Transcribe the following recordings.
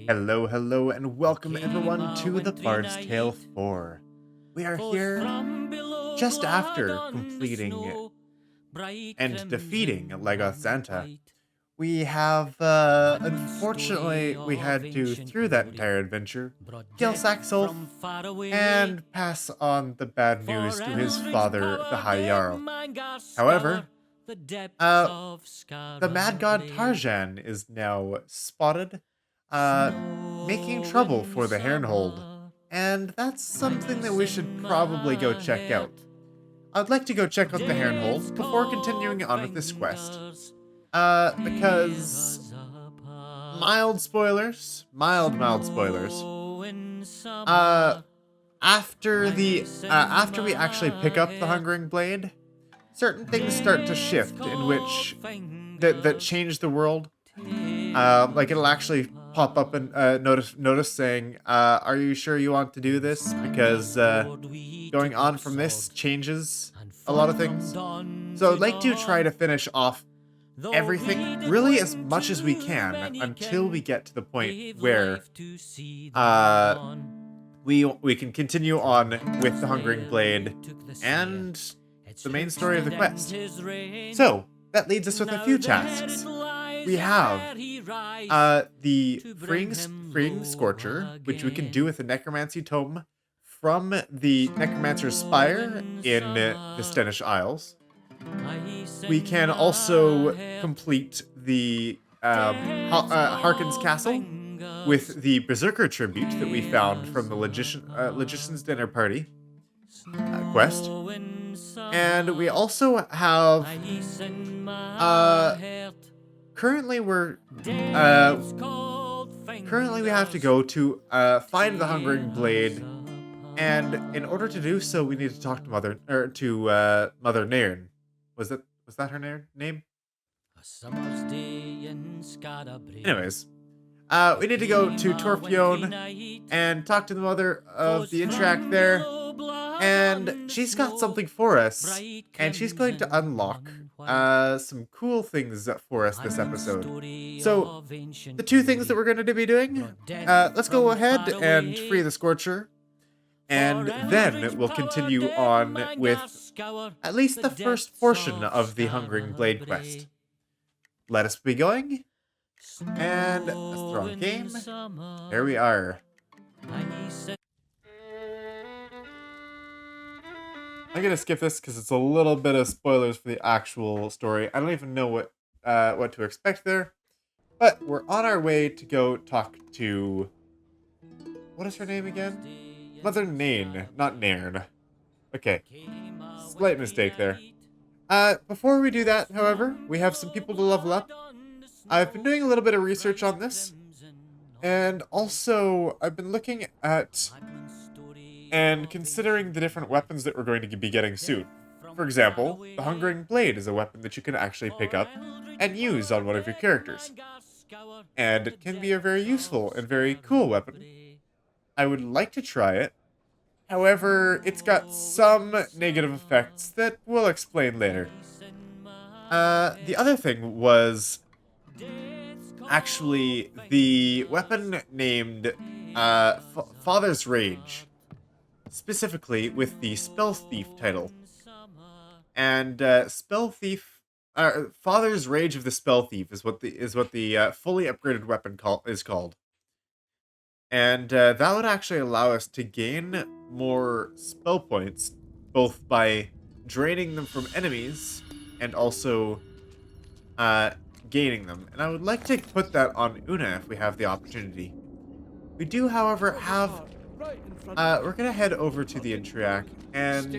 Hello, hello, and welcome everyone to the Bard's Tale 4. We are here just after completing and defeating Legoth Santa. We have, unfortunately, we had to, through that entire adventure, kill Saxolf and pass on the bad news to his father, the High Jarl. However, the Mad God Tarjan is now spotted, making trouble for the Herrenhold, and that's something that we should probably go check out. I'd like to go check out the Herrenhold before continuing on with this quest, because mild spoilers, mild spoilers. After we actually pick up the Hungering Blade, certain things start to shift in which that change the world. Like it'll actually pop up and notice saying, "Are you sure you want to do this?" Because going on from this changes a lot of things. So I'd like to try to finish off everything really as much as we can until we get to the point where we can continue on with the Hungering Blade and the main story of the quest. So that leads us with a few tasks. We have the freeing Scorcherer, which we can do with the Necromancy Tome from the Necromancer's Spire in the Stenish Isles. We can also complete the Hawkins Castle with the Berserker Tribute that we found from the Logician's Dinner Party quest. And we also have currently we have to go to find the Hungering Blade, and in order to do so we need to talk to Mother Nain. Was that her name? Anyways, we need to go to Torfion and talk to the mother of the Interact there. And she's got something for us, and she's going to unlock some cool things for us this episode. So, the two things that we're going to be doing, let's go ahead and free the Scorcher, and then we'll continue on with at least the first portion of the Hungering Blade quest. Let us be going, and let's throw a game. Here we are. I'm gonna skip this because it's a little bit of spoilers for the actual story. I don't even know what to expect there, but we're on our way to go talk to, what is her name again? Mother Nain, not Nairn. Okay, slight mistake there. Before we do that, however, we have some people to level up. I've been doing a little bit of research on this, and also I've been looking at and considering the different weapons that we're going to be getting soon. For example, the Hungering Blade is a weapon that you can actually pick up and use on one of your characters. And it can be a very useful and very cool weapon. I would like to try it. However, it's got some negative effects that we'll explain later. The other thing was actually the weapon named Father's Rage. Specifically with the Spell Thief title. And Spell Thief, Father's Rage of the Spell Thief is what the fully upgraded weapon is called. And that would actually allow us to gain more spell points, both by draining them from enemies and also gaining them. And I would like to put that on Una if we have the opportunity. We do, however, have we're gonna head over to the Interact, and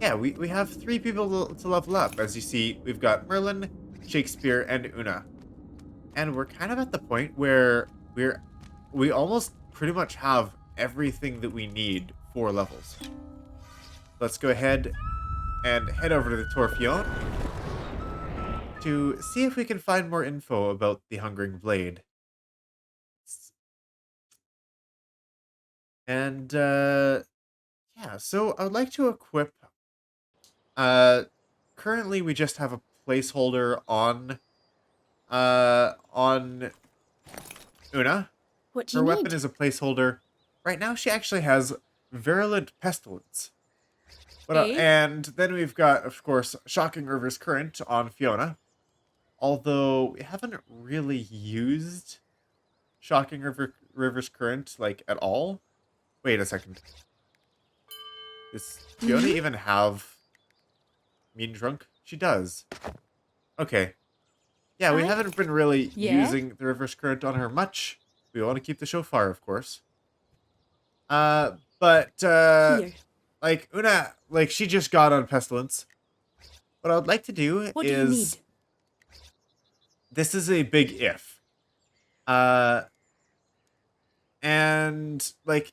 yeah, we have 3 people to level up. As you see, we've got Merlin, Shakespeare, and Una, and we're kind of at the point where we almost pretty much have everything that we need for levels. Let's go ahead and head over to the Torfion to see if we can find more info about the Hungering Blade. And, yeah, so I would like to equip, currently we just have a placeholder on What do her you weapon need? is a placeholder. Right now, she actually has Virulent Pestilence. Eh? And then we've got, of course, Shocking Reverse Current on Fiona. Although we haven't really used Shocking Reverse Current, like, at all. Wait a second. Does Fiona Mm-hmm. even have Mean Drunk? She does. Okay. Yeah, we I? haven't been really Yeah? using the Reverse Current on her much. We want to keep the show far, of course. But, Here. like, Una, like, she just got on Pestilence. What I would like to do What do you is, need? this is a big if. Uh, and, like,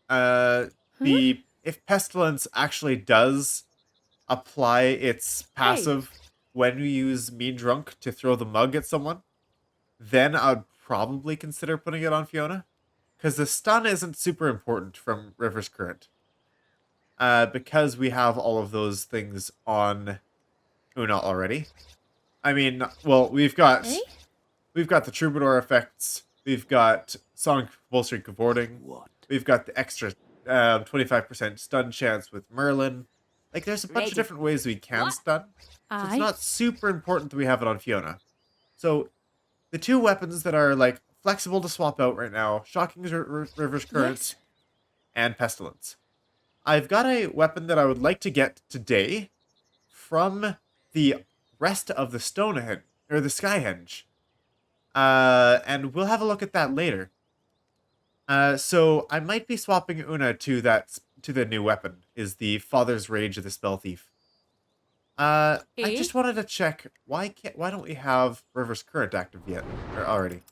uh, Huh? if Pestilence actually does apply its Hey. passive when we use Mean Drunk to throw the mug at someone, then I'd probably consider putting it on Fiona. Because the stun isn't super important from Reverse Current. Because we have all of those things on Una already. I mean, well, Eh? we've got the Troubadour effects, we've got Sonic Compulsory Cavorting, What? we've got the extra 25% stun chance with Merlin. Like, there's a bunch of Ready. different ways we can What? stun. So it's I? not super important that we have it on Fiona. So the two weapons that are like flexible to swap out right now, Shocking Reverse Current Yes. and Pestilence. I've got a weapon that I would like to get today from the rest of the Stonehenge or the Skyhenge. And we'll have a look at that later. So I might be swapping Una to the new weapon, is the Father's Rage of the Spell Thief. I Eh? just wanted to check why don't we have Reverse Current active yet or already?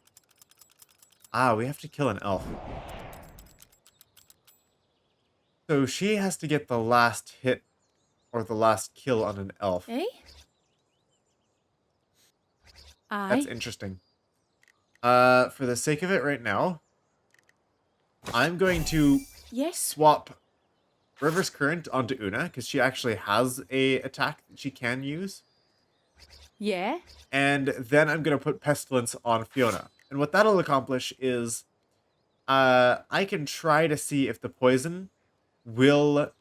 We have to kill an elf. So she has to get the last hit or the last kill on an elf. Eh? That's I? interesting. For the sake of it right now, I'm going to Yes. swap Reverse Current onto Una because she actually has a attack that she can use. Yeah? And then I'm going to put Pestilence on Fiona. And what that'll accomplish is I can try to see if the poison will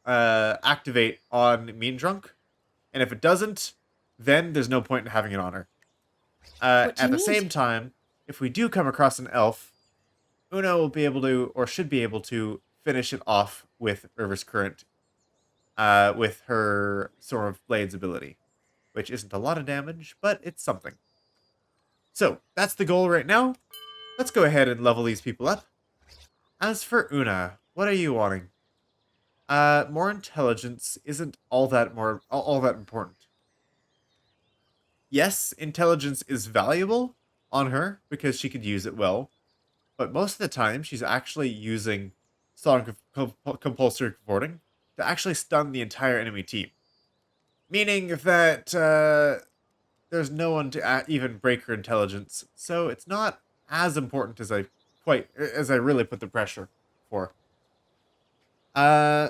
activate on Mean Drunk. And if it doesn't, then there's no point in having it on her. What do At you the need? same time, if we do come across an elf, Una will be able to, or should be able to, finish it off with Reverse Current with her Sword of Blades ability, which isn't a lot of damage, but it's something. So, that's the goal right now. Let's go ahead and level these people up. As for Una, what are you wanting? More intelligence isn't all that important. Yes, intelligence is valuable on her because she could use it well, but most of the time she's actually using Sonic Compulsory Cavorting to actually stun the entire enemy team. Meaning that there's no one to even break her intelligence, so it's not as important as I really put the pressure for. Uh,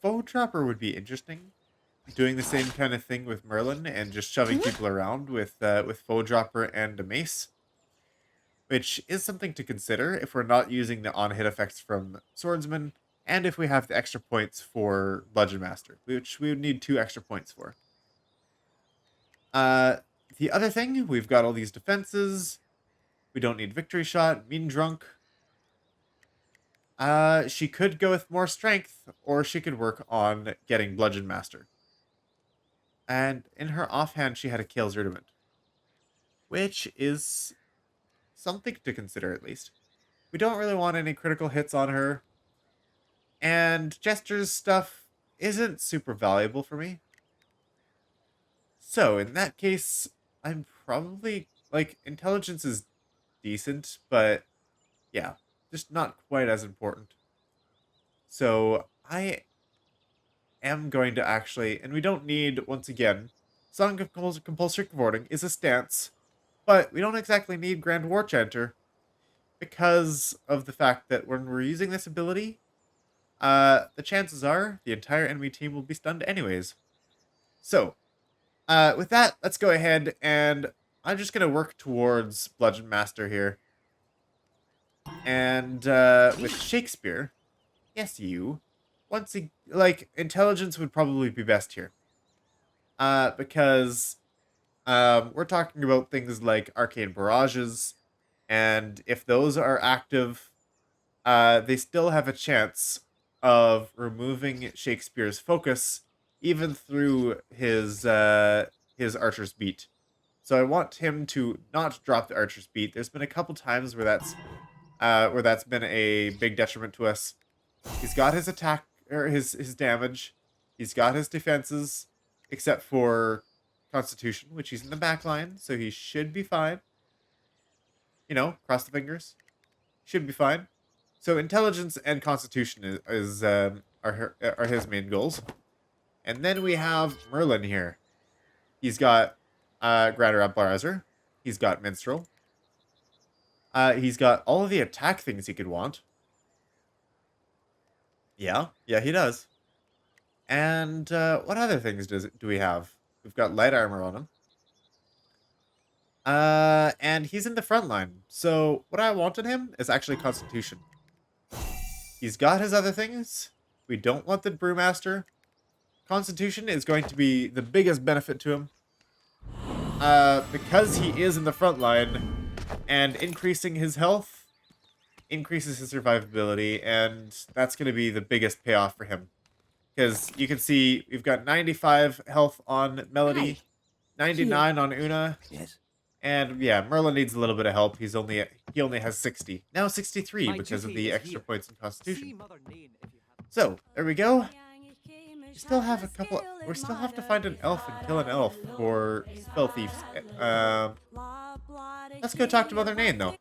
Foe Dropper would be interesting. Doing the same kind of thing with Merlin and just shoving people around with Foe Dropper and a mace, which is something to consider if we're not using the on-hit effects from Swordsman, and if we have the extra points for Bludgeon Master, which we would need 2 extra points for. The other thing, we've got all these defenses. We don't need Victory Shot, Mean Drunk. She could go with more strength, or she could work on getting Bludgeon Master. And in her offhand, she had a Kale's Rudiment, which is something to consider at least. We don't really want any critical hits on her, and Jester's stuff isn't super valuable for me. So in that case, I'm probably, like, intelligence is decent, but yeah, just not quite as important. So I am going to actually, and we don't need, once again, Song of Compulsory Cavorting is a stance, but we don't exactly need Grand War Chanter because of the fact that when we're using this ability, the chances are the entire enemy team will be stunned anyways. So, with that, let's go ahead and I'm just gonna work towards Bludgeon Master here. And with Shakespeare, yes, you. Once like intelligence would probably be best here. Because we're talking about things like arcane barrages, and if those are active, they still have a chance of removing Shakespeare's focus, even through his archer's beat. So I want him to not drop the archer's beat. There's been a couple times where that's been a big detriment to us. He's got his attack or his damage. He's got his defenses, except for Constitution, which he's in the back line, so he should be fine. You know, cross the fingers. Should be fine. So intelligence and Constitution are his main goals. And then we have Merlin here. He's got Grand Rabbleizer. He's got Minstrel. He's got all of the attack things he could want. Yeah, he does. And what other things do we have? We've got light armor on him. And he's in the front line. So what I want in him is actually Constitution. He's got his other things. We don't want the Brewmaster. Constitution is going to be the biggest benefit to him. Because he is in the front line, and increasing his health increases his survivability, and that's going to be the biggest payoff for him. Because you can see we've got 95 health on Melody, 99 on Una. Yes. And yeah, Merlin needs a little bit of help. He only has 60. Now 63 because of the extra points in Constitution. So, there we go. We still have a couple. We still have to find an elf and kill an elf for spell thieves. Let's go talk to Mother Nain, though.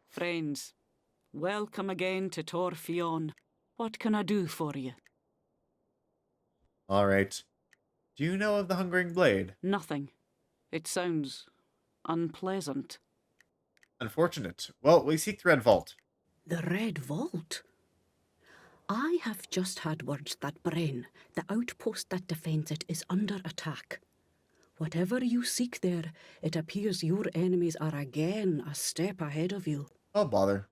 Friends, welcome again to Torfion. What can I do for you? All right. Do you know of the Hungering Blade? Nothing. It sounds unpleasant. Unfortunate. Well, we seek the Red Vault. The Red Vault? I have just had words that Bren, the outpost that defends it, is under attack. Whatever you seek there, it appears your enemies are again a step ahead of you. Oh, bother.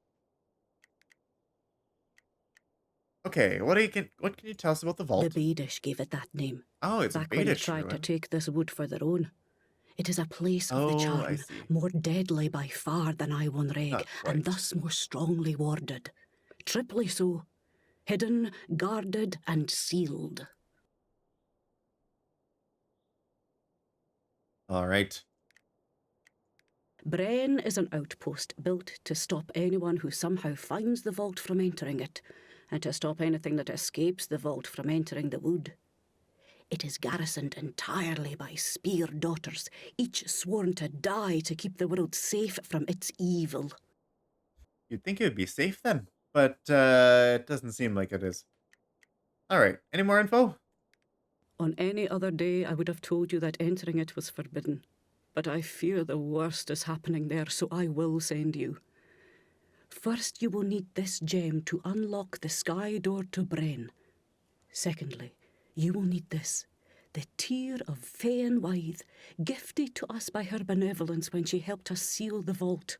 Okay, what can you tell us about the vault? The Baedish gave it that name. Oh, it's back a when they Baedish tried to ruin. take this wood for their own. It is a place of the I charm, see. more deadly by far than Iwan Reg, Not and quite. thus more strongly warded. Triply so. Hidden, guarded, and sealed. All right. Bren is an outpost built to stop anyone who somehow finds the vault from entering it, and to stop anything that escapes the vault from entering the wood. It is garrisoned entirely by spear daughters, each sworn to die to keep the world safe from its evil. You'd think it would be safe then, but it doesn't seem like it is. All right. Any more info? On any other day, I would have told you that entering it was forbidden. But I fear the worst is happening there, so I will send you. First, you will need this gem to unlock the sky door to Bren. Secondly, you will need this, the tear of Féin Wythe, gifted to us by her benevolence when she helped us seal the vault.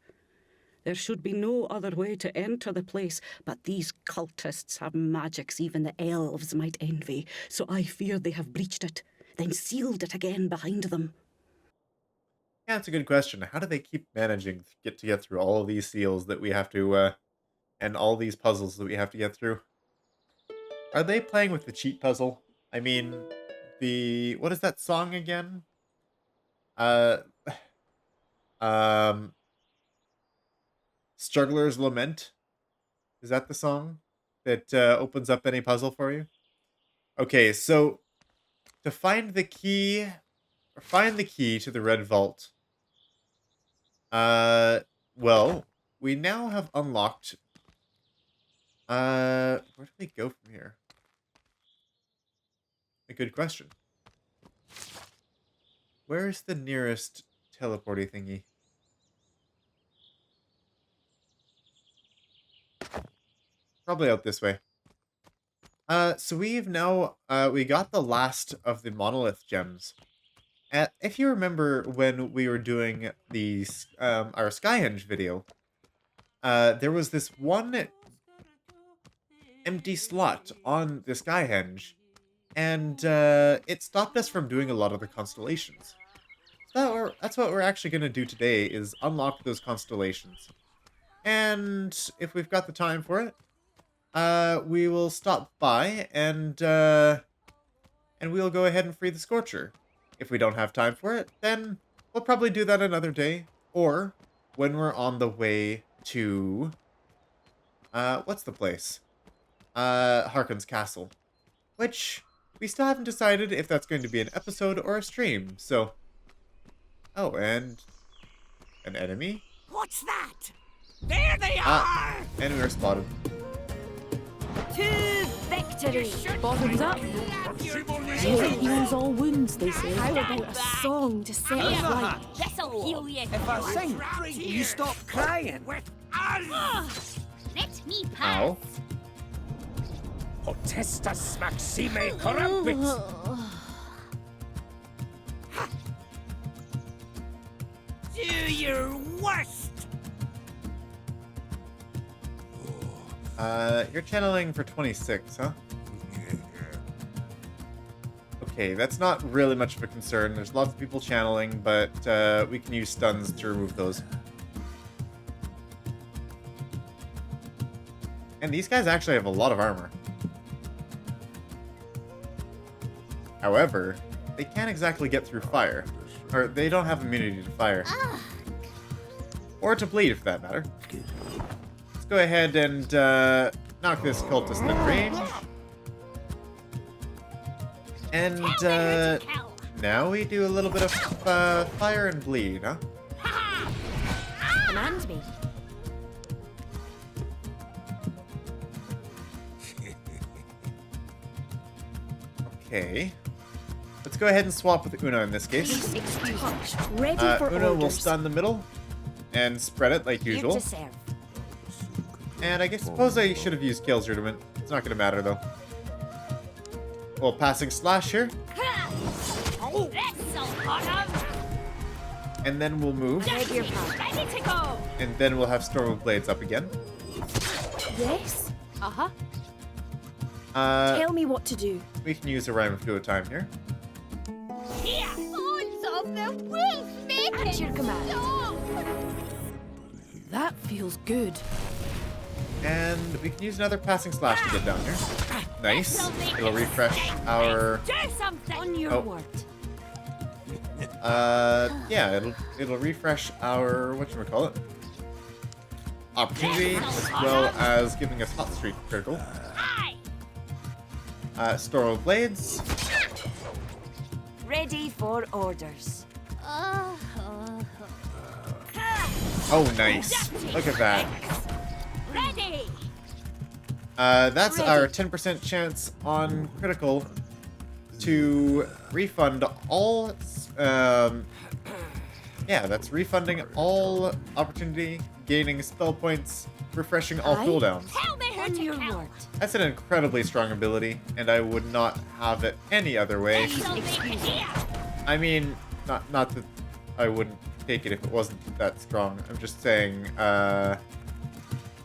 There should be no other way to enter the place, but these cultists have magics even the elves might envy, so I fear they have breached it, then sealed it again behind them. Yeah, that's a good question. How do they keep managing to get through all of these seals that we have to, and all these puzzles that we have to get through? Are they playing with the cheat puzzle? I mean, what is that song again? Struggler's Lament? Is that the song that opens up any puzzle for you? Okay, so to find the key to the Red Vault. Well, we now have unlocked. Where do we go from here? A good question. Where's the nearest teleporty thingy? Probably out this way. So we've now we got the last of the Monolith gems. If you remember when we were doing these our Skyhenge video, there was this one empty slot on the Skyhenge, and it stopped us from doing a lot of the constellations. So that's what we're actually going to do today, is unlock those constellations. And if we've got the time for it, we will stop by and we'll go ahead and free the Scorcherer. If we don't have time for it, then we'll probably do that another day, or when we're on the way to what's the place? Hawkins Castle, which we still haven't decided if that's going to be an episode or a stream. So, oh, and an enemy. What's that? There they are! Enemy are spotted. To victory! Bottoms up. It heals all wounds, they say. How about a song to set it right? This'll heal you. If I sing, you stop crying. Let me pass. Ow. Potestas maxime corrumpit. Do your worst! You're channeling for 26, huh? Okay, that's not really much of a concern. There's lots of people channeling, but we can use stuns to remove those. And these guys actually have a lot of armor. However, they can't exactly get through fire. Or they don't have immunity to fire. Or to bleed, for that matter. Let's go ahead and knock this cultist in range. And now we do a little bit of fire and bleed, huh? Command me. Okay. Let's go ahaid and swap with Una in this case. Ready for Una will orders. stun the middle and spread it like Here usual. to serve. And I suppose I should have used Kale's Rudiment. It's not going to matter though. Well, passing slash here. This'll hurt 'em. And then we'll move. Beg your pardon. Ready to go. And then we'll have Storm of Blades up again. Yes. Uh-huh. Tell me what to do. We can use a Rhyme of Duo time here. Here. Bones of the wolf making. At your command. That feels good. And we can use another passing slash to get down here. Nice. It'll refresh our... Do something. On your Oh. word. Yeah, it'll refresh our, whatchamacallit, opportunity, as well as giving us Hot Streak critical. Aye. Storm of Blades. Ready for orders. Oh, nice. Look at that. Ready. That's our 10% chance on critical to refund all... yeah, that's refunding all opportunity, gaining spell points, refreshing all Aye. cooldowns. Tell me who to your kill. word. That's an incredibly strong ability, and I would not have it any other way. This'll make it here. I mean, not that I wouldn't take it if it wasn't that strong. I'm just saying,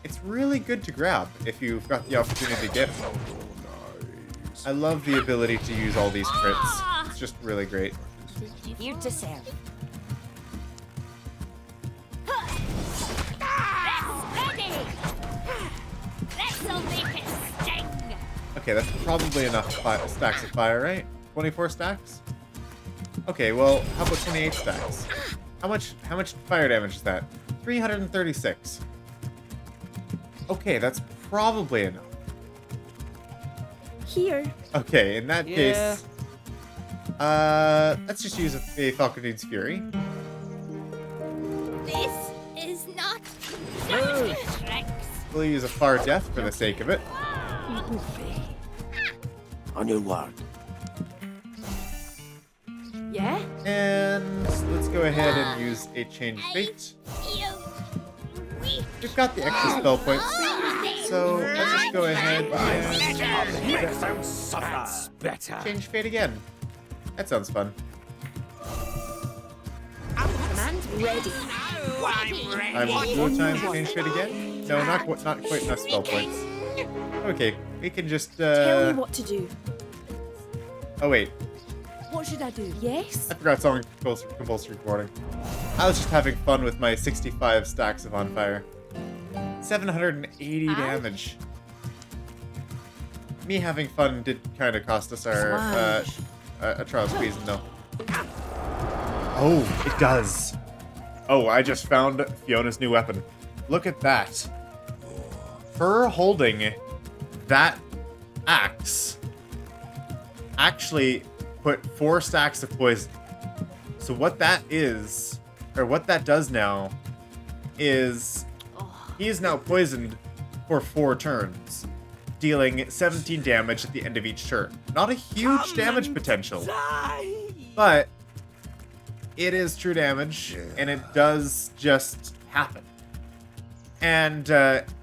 it's really good to grab if you've got the opportunity to get it. I love the ability to use all these crits. It's just really great. Here to serve. Ready. This'll make it sting. Okay, that's probably enough stacks of fire, right? 24 stacks? Okay, well, how about 28 stacks? How much fire damage is that? 336. Okay, that's probably enough. Here. Okay, in that case, let's just use a Falcon's Fury. This is not tricks. We'll use a Far Death for the sake of it. On your word. Yeah? And let's go ahead and use a Change Fate. We've got the extra spell points, so let's just go ahead and That's better. Change Fate again. That sounds fun. Ready. I'm dual time change fate again? No, not quite enough spell points. Okay, we can just Tell me what to do. Oh wait, What should I do? Yes? I forgot something compulsory recording. I was just having fun with my 65 stacks of on fire. 780 damage. Me having fun did kind of cost us our a trial squeeze, no. Oh, it does. Oh, I just found Fiona's new weapon. Look at that. Her holding that axe actually put 4 stacks of poison. So what that is, or what that does now, is he is now poisoned for 4 turns, dealing 17 damage at the end of each turn. Not a huge damage potential, but it is true damage, and it does just happen. And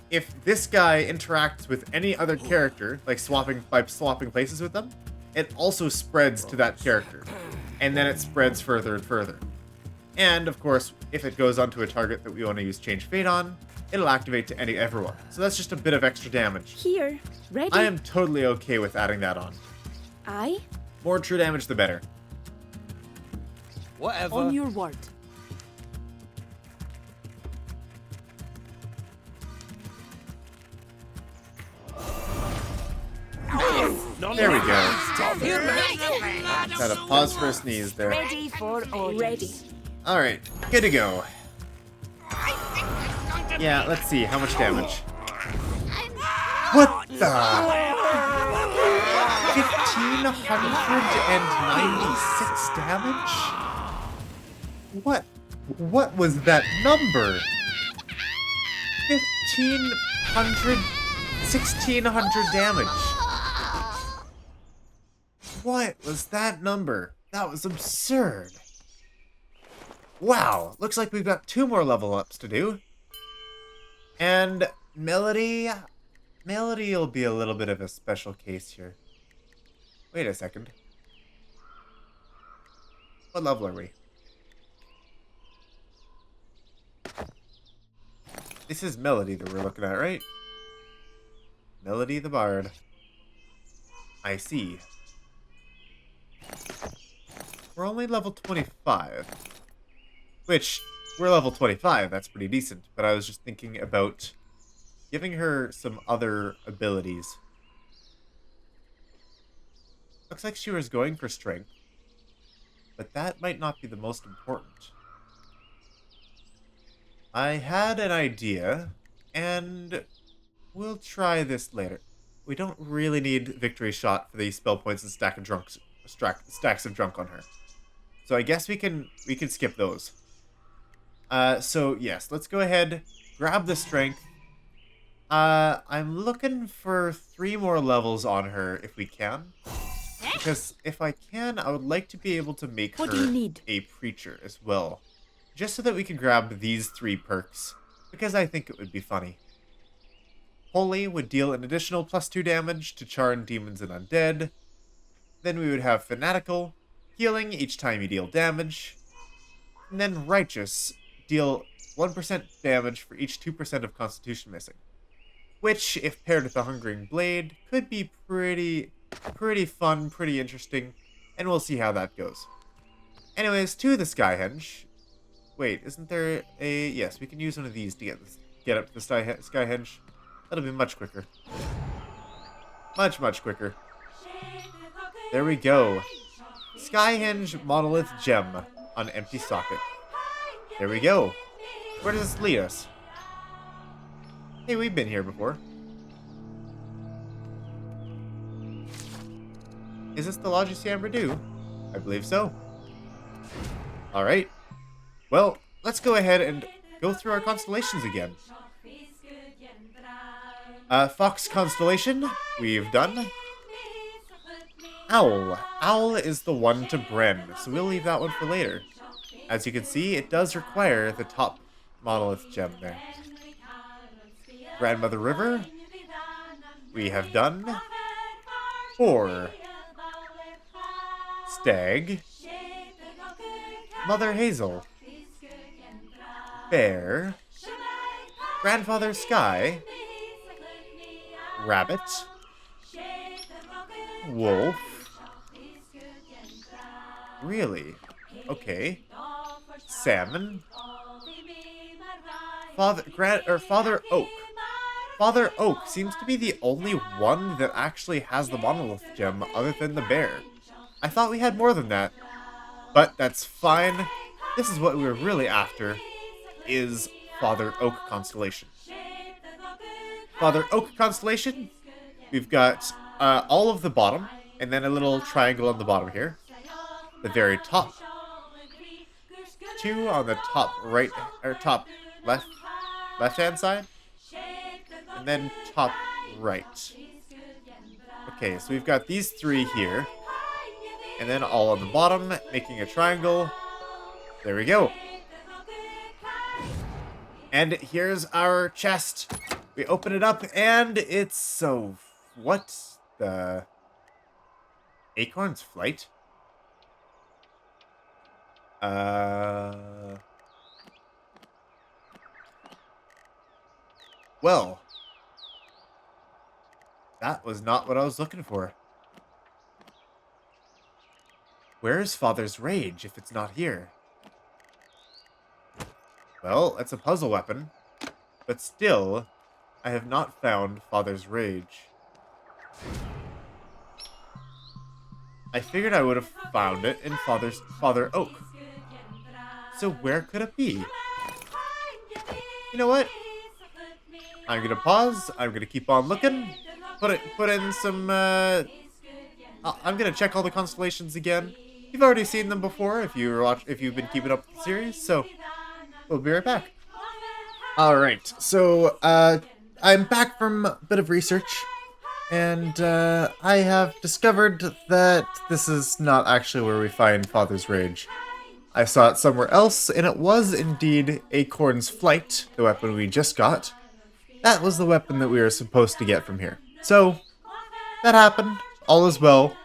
if this guy interacts with any other character, like swapping places with them, it also spreads to that character, and then it spreads further and further. And of course, if it goes onto a target that we want to use Change Fate on, it'll activate to everyone. So that's just a bit of extra damage. Here. Ready. I am totally okay with adding that on. Aye. More true damage, the better. Whatever. On your word. There we go. Had a pause for a sneeze there. Ready for orders. Ready. Alright, good to go. Yeah, let's see, how much damage? What the? 1,596 damage? What was that number? 1,600 damage. What was that number? That was absurd. Wow, looks like we've got 2 more level ups to do. And Melody will be a little bit of a special case here. Wait a second. What level are we? This is Melody that we're looking at, right? Melody the Bard. I see. We're only level 25. Which, we're level 25, that's pretty decent. But I was just thinking about giving her some other abilities. Looks like she was going for strength. But that might not be the most important. I had an idea, and we'll try this later. We don't really need Victory Shot for the spell points and stacks of drunk on her. So I guess we can skip those. So yes, let's go ahead, grab the strength. I'm looking for 3 more levels on her if we can. Because if I can, I would like to be able to make What her do you need? a preacher as well. Just so that we can grab these 3 perks. Because I think it would be funny. Holy would deal an additional +2 damage to charm demons and undead. Then we would have Fanatical, healing each time you deal damage. And then Righteous, deal 1% damage for each 2% of Constitution missing. Which, if paired with the Hungering Blade, could be pretty fun, pretty interesting, and we'll see how that goes. Anyways, to the Skyhenge. Wait, isn't there a... Yes, we can use one of these to get up to the Skyhenge. That'll be much quicker. Much quicker. There we go. Skyhenge Monolith Gem on empty socket. There we go. Where does this lead us? Hey, we've been here before. Is this the Lodge of Samberdew? I believe so. Alright. Well, let's go ahead and go through our constellations again. Fox Constellation, we've done. Owl. Owl is the one to Bren, so we'll leave that one for later. As you can see, it does require the top Monolith gem there. Grandmother River, we have done. 4. Stag. Mother Hazel. bear, grandfather Sky, rabbit, wolf. Really? Okay. Salmon. Father Oak. Father Oak seems to be the only one that actually has the Monolith gem other than the bear. I thought we had more than that. But that's fine. This is what we were really after, is Father Oak Constellation. Father Oak Constellation, we've got all of the bottom, and then a little triangle on the bottom here. The very top. 2 on the top right, or top left-hand side. And then top right. Okay, so we've got these 3 here. And then all on the bottom, making a triangle. There we go. And here's our chest. We open it up, and it's so... What the... Acorn's Flight? Well. That was not what I was looking for. Where's Father's Rage if it's not here? Well, it's a puzzle weapon. But still, I have not found Father's Rage. I figured I would have found it in Father Oak. So where could it be? You know what? I'm gonna pause. I'm gonna keep on looking. Put in some. I'm gonna check all the constellations again. You've already seen them before if you've been keeping up with the series. So we'll be right back. All right. So I'm back from a bit of research, and I have discovered that this is not actually where we find Father's Rage. I saw it somewhere else, and it was indeed Acorn's Flight, the weapon we just got. That was the weapon that we were supposed to get from here. So, that happened. All is well.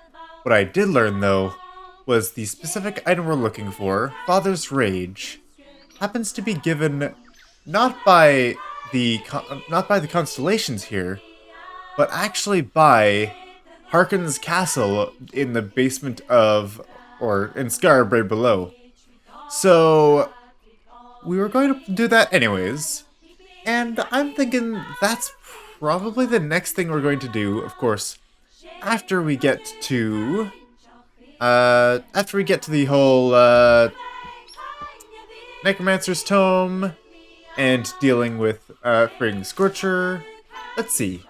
What I did learn, though, was the specific item we're looking for, Father's Rage, happens to be given not by the constellations here, but actually by Hawkins' castle in the basement of, or in Scorcherer below. So, we were going to do that anyways, and I'm thinking that's probably the next thing we're going to do, of course, after we get to the whole, Necromancer's Tome, and dealing with, freeing Scorcherer. Let's see.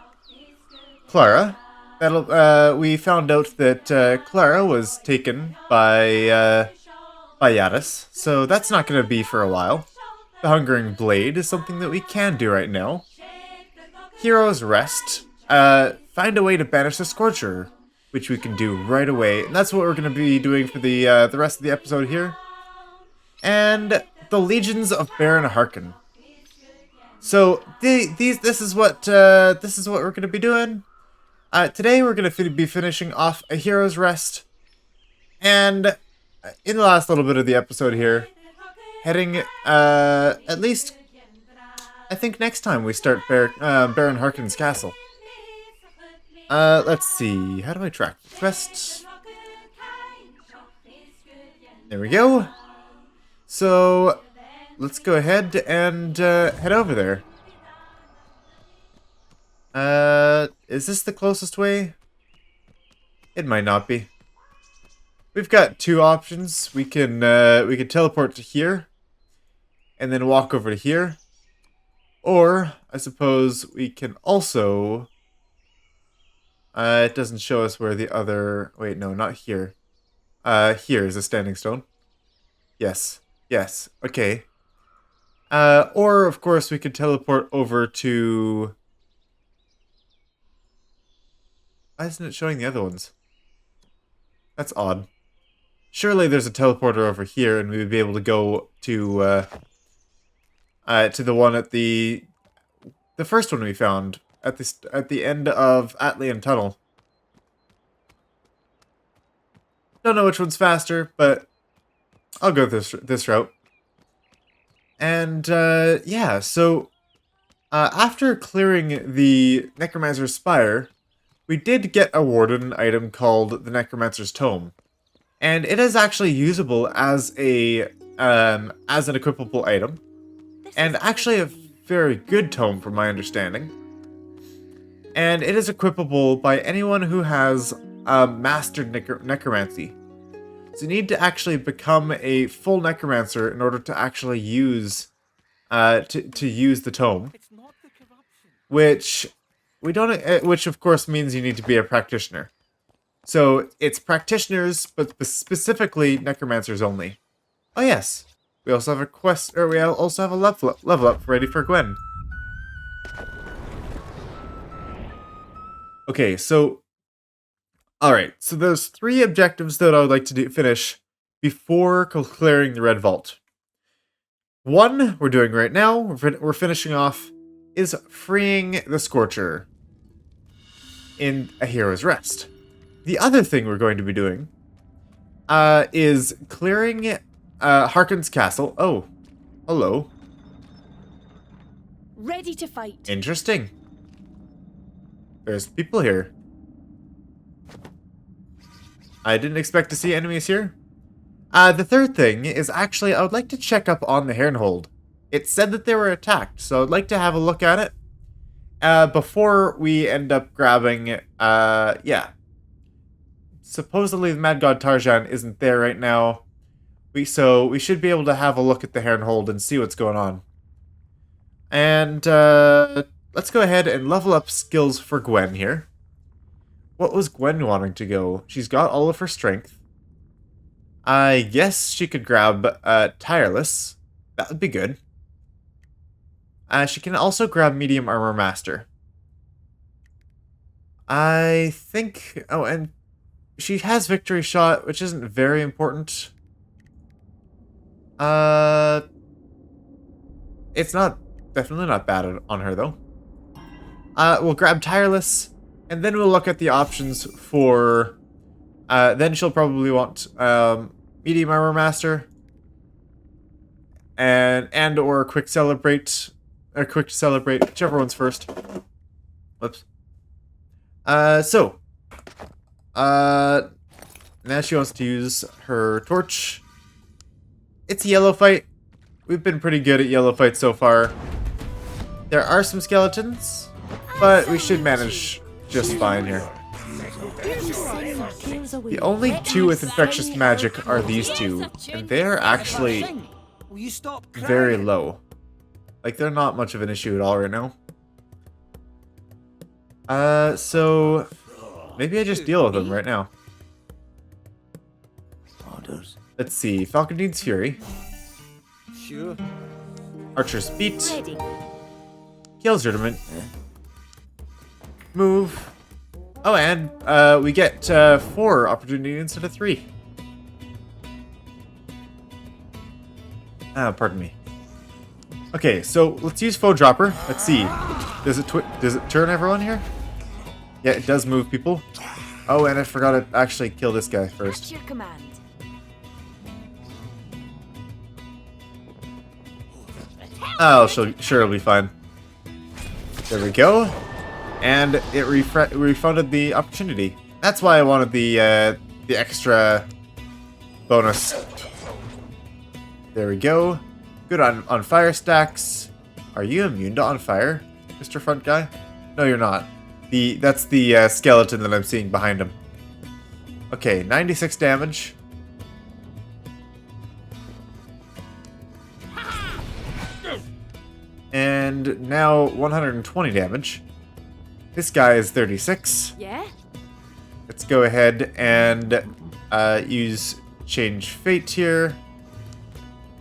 Clara. We found out that, Clara was taken by Yadis, so that's not going to be for a while. The Hungering Blade is something that we can do right now. Hero's Rest. Find a way to banish the Scorcherer, which we can do right away, and that's what we're going to be doing for the rest of the episode here. And the Legions of Baron Harkin. So this is what we're going to be doing. Today we're going to be finishing off a Hero's Rest, and in the last little bit of the episode here, heading, at least, I think next time we start Baron Harkin's castle. Let's see, how do I track the quest? There we go. So, let's go ahead and, head over there. Is this the closest way? It might not be. We've got 2 options. We can teleport to here, and then walk over to here. Or, I suppose we can also... it doesn't show us where the other... Wait, no, not here. Here is a standing stone. Yes. Yes. Okay. Or, of course, we could teleport over to... Why isn't it showing the other ones? That's odd. Surely there's a teleporter over here, and we would be able to go to the one at the first one we found at the end of Attaining Tunnel. Don't know which one's faster, but I'll go this route. And, yeah, so after clearing the Necromancer's Spire, we did get awarded an item called the Necromancer's Tome. And it is actually usable as a as an equipable item. And actually a very good tome from my understanding. And it is equipable by anyone who has mastered necromancy. So you need to actually become a full necromancer in order to actually use to use the tome. Which we don't which of course means you need to be a practitioner. So it's practitioners, but specifically necromancers only. Oh yes, we also have a quest, or we also have a level up ready for Gwen. Okay, so alright, so there's 3 objectives that I would like to finish before clearing the Red Vault. One, we're doing right now, we're finishing off, is freeing the Scorcherer in A Hero's Rest. The other thing we're going to be doing is clearing Hawkins' castle. Oh, hello. Ready to fight. Interesting. There's people here. I didn't expect to see enemies here. The third thing is actually I would like to check up on the Herrenhold. It said that they were attacked, so I'd like to have a look at it before we end up grabbing, yeah. Supposedly the Mad God Tarjan isn't there right now. So we should be able to have a look at the Herrenhold and see what's going on. And let's go ahead and level up skills for Gwen here. What was Gwen wanting to go? She's got all of her strength. I guess she could grab Tireless. That would be good. She can also grab Medium Armor Master. I think... Oh, and she has Victory Shot, which isn't very important. It's definitely not bad on her, though. We'll grab Tireless, and then we'll look at the options for... then she'll probably want Medium Armor Master, and or Quick Celebrate, or Quick to Celebrate, whichever one's first. Whoops. Now she wants to use her torch. It's a yellow fight. We've been pretty good at yellow fights so far. There are some skeletons, but we should manage just fine here. The only 2 with infectious magic are these 2, and they are actually very low. Like, they're not much of an issue at all right now. So maybe I just deal with them right now. Let's see, Falcondine's Fury. Sure. Archer's Beat. Kills Rudiment. Move. Oh, and we get 4 opportunity instead of 3. Pardon me. Okay, so let's use Foe Dropper. Let's see. Does it turn everyone here? Yeah, it does move people. Oh, and I forgot to actually kill this guy first. Your command. Oh, sure it'll be fine. There we go. And it refunded the opportunity. That's why I wanted the extra bonus. There we go. Good on fire stacks. Are you immune to on fire, Mr. Front Guy? No, you're not. That's the skeleton that I'm seeing behind him. Okay, 96 damage. And now 120 damage. This guy is 36. Yeah? Let's go ahead and use Change Fate here.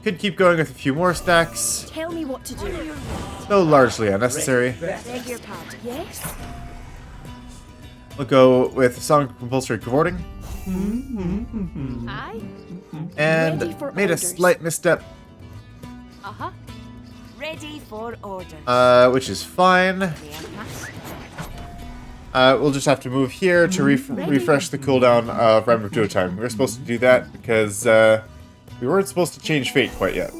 Could keep going with a few more stacks, Tell me what to do. though largely unnecessary. Beg your pardon. Yes? We'll go with Song of Compulsory Cavorting. Aye? And Ready for made a orders. slight misstep, Uh-huh. Ready for orders. which is fine. May I pass? We'll just have to move here to refresh the cooldown of Rhyme of Duo Time. We were supposed to do that because we weren't supposed to change Fate quite yet.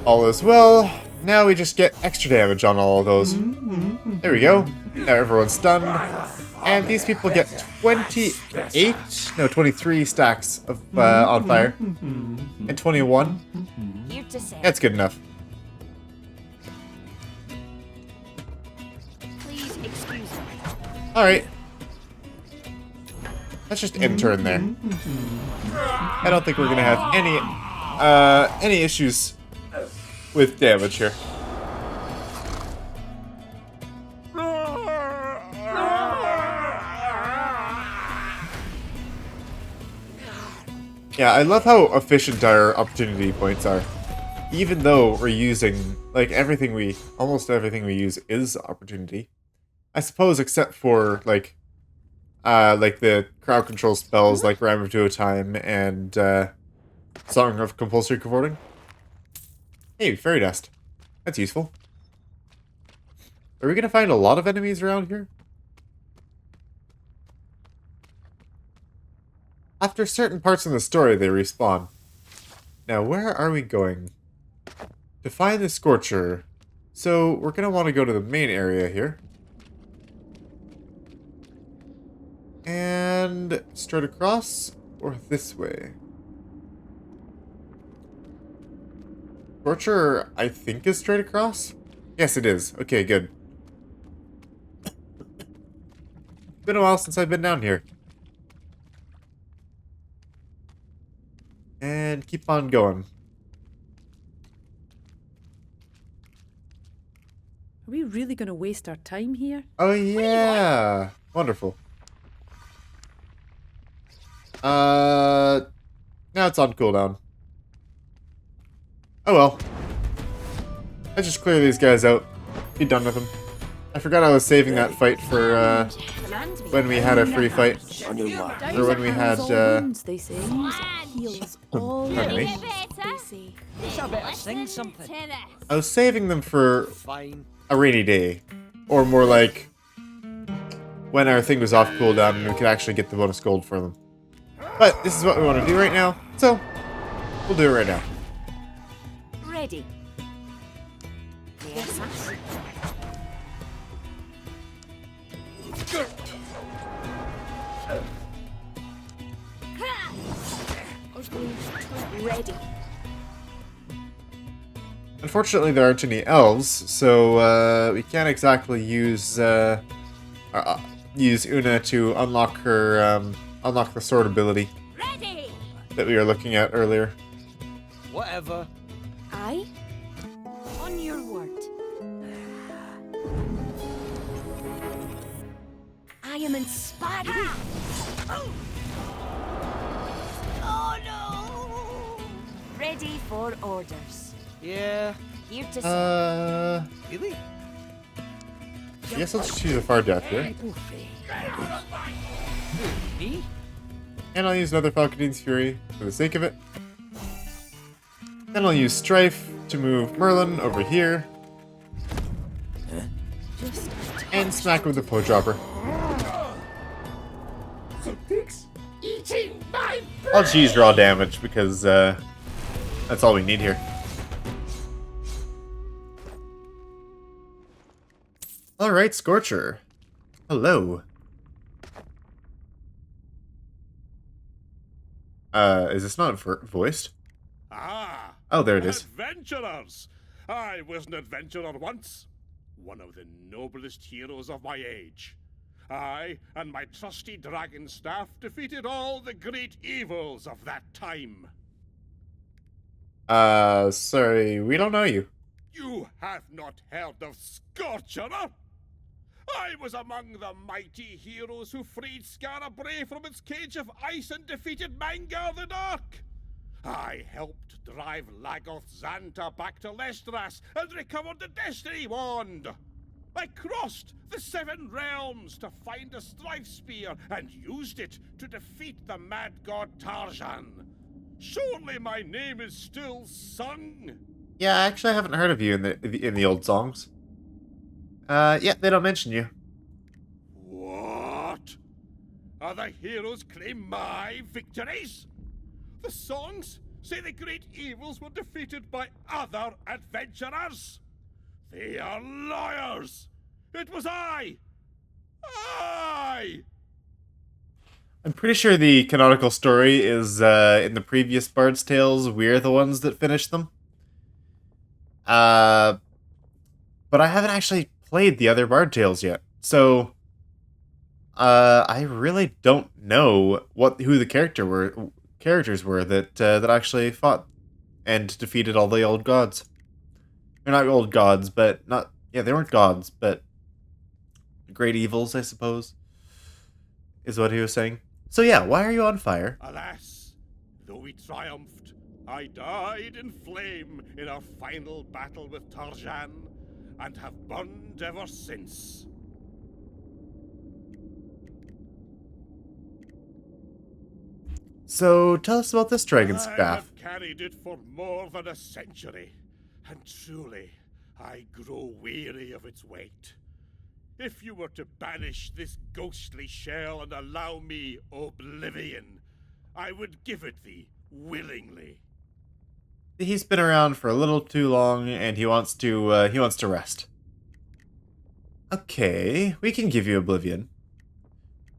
All is well. Now we just get extra damage on all of those. There we go. Now everyone's stunned. And these people get 23 stacks of on fire. And 21. That's good enough. Please excuse me. Alright. Let's just end turn there. I don't think we're gonna have any issues with damage here. Yeah, I love how efficient our opportunity points are. Even though we're using, like, almost everything we use is opportunity. I suppose except for, like the crowd control spells like Rhyme of Duotime and, Song of Compulsory Comforting. Hey, Fairy Dust. That's useful. Are we gonna find a lot of enemies around here? After certain parts in the story, they respawn. Now, where are we going? To find the Scorcherer. So, we're gonna want to go to the main area here. And straight across, or this way? Scorcherer, I think, is straight across? Yes, it is. Okay, good. Been a while since I've been down here. And keep on going. Are we really going to waste our time here? Oh, yeah. Wonderful. Now it's on cooldown. Oh well. Let's just clear these guys out. Be done with them. I forgot I was saving that fight for, when we had a free fight. Or when we had, wounds, they say. Heals all Pardon me? wounds, they say. I better sing something. I was saving them for Fine. a rainy day. Or more like when our thing was off cooldown and we could actually get the bonus gold for them. But this is what we want to do right now, so we'll do it right now. Ready. Yes, ready. Unfortunately, there aren't any elves, so we can't exactly use Una to unlock her unlock the sword ability Ready. that we were looking at earlier. Whatever. Aye. On your word. I am inspired. Oh no! Ready for orders. Yeah. Here to say. Really? I guess I'll just use a far death here. Me? And I'll use another Falcon's Fury for the sake of it. Then I'll use Strife to move Merlin over here. And smack with the Poe Dropper. I'll just use raw damage because that's all we need here. Alright, Scorcherer. Hello. Is this not voiced? Ah! Oh, there it is. Adventurers! I was an adventurer once. One of the noblest heroes of my age. I and my trusty dragon staff defeated all the great evils of that time. Sorry, we don't know you. You have not heard of Scorcherer? I was among the mighty heroes who freed Scarabray from its cage of ice and defeated Mangar the Dark. I helped drive Lagoth Xanta back to Lestras and recovered the Destiny Wand. I crossed the 7 realms to find a Strife Spear and used it to defeat the mad god Tarjan. Surely my name is still sung. Yeah, actually, I haven't heard of you in the old songs. Yeah, they don't mention you. What? Other heroes claim my victories? The songs say the great evils were defeated by other adventurers? They are liars! It was I! I'm pretty sure the canonical story is in the previous Bard's Tales. We're the ones that finished them. But I haven't actually played the other Bard Tales yet, so I really don't know who the characters were that actually fought and defeated all the old gods. They're not old gods, but they weren't gods, but great evils, I suppose, is what he was saying. So yeah, why are you on fire? Alas, though we triumphed, I died in flame in our final battle with Tarjan, and have burned ever since. So tell us about this dragon I staff. have carried it for more than a century, and truly, I grow weary of its weight. If you were to banish this ghostly shell and allow me oblivion, I would give it thee willingly. He's been around for a little too long, and he wants to rest. Okay, we can give you oblivion.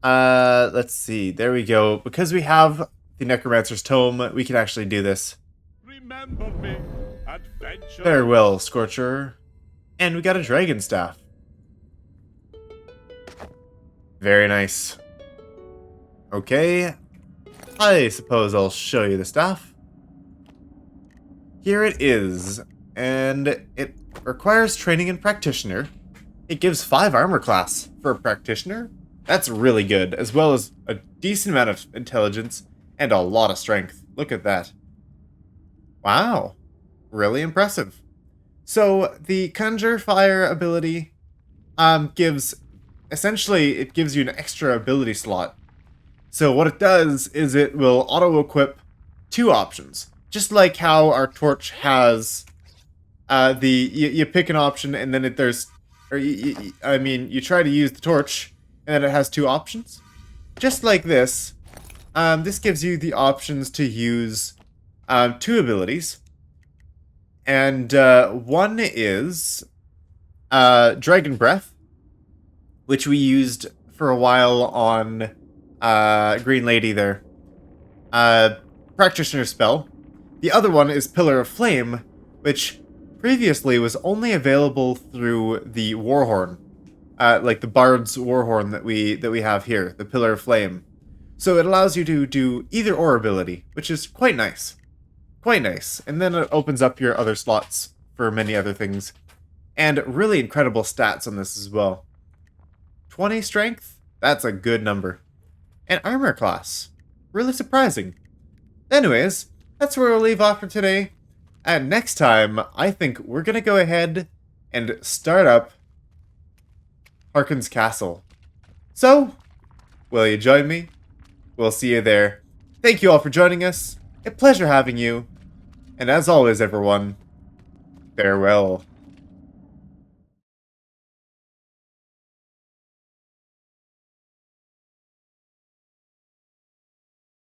Let's see. There we go. Because we have the Necromancer's Tome, we can actually do this. Remember me, adventure. Farewell, Scorcherer. And we got a dragon staff. Very nice. Okay. I suppose I'll show you the staff. Here it is. And it requires training in Practitioner. It gives 5 armor class for a Practitioner. That's really good, as well as a decent amount of intelligence and a lot of strength. Look at that. Wow. Really impressive. So, the Conjure Fire ability gives you an extra ability slot. So what it does is it will auto-equip 2 options. Just like how our torch has you pick an option and then you try to use the torch and then it has 2 options. Just like this, this gives you the options to use 2 abilities. And one is Dragon Breath, which we used for a while on Green Lady there. Practitioner spell. The other one is Pillar of Flame, which previously was only available through the Warhorn. Like the Bard's Warhorn that we have here, the Pillar of Flame. So it allows you to do either or ability, which is quite nice. Quite nice. And then it opens up your other slots for many other things. And really incredible stats on this as well. 20 strength? That's a good number. And armor class. Really surprising. Anyways, that's where we'll leave off for today. And next time, I think we're going to go ahead and start up Hawkins Castle. So, will you join me? We'll see you there. Thank you all for joining us. A pleasure having you. And as always, everyone, farewell.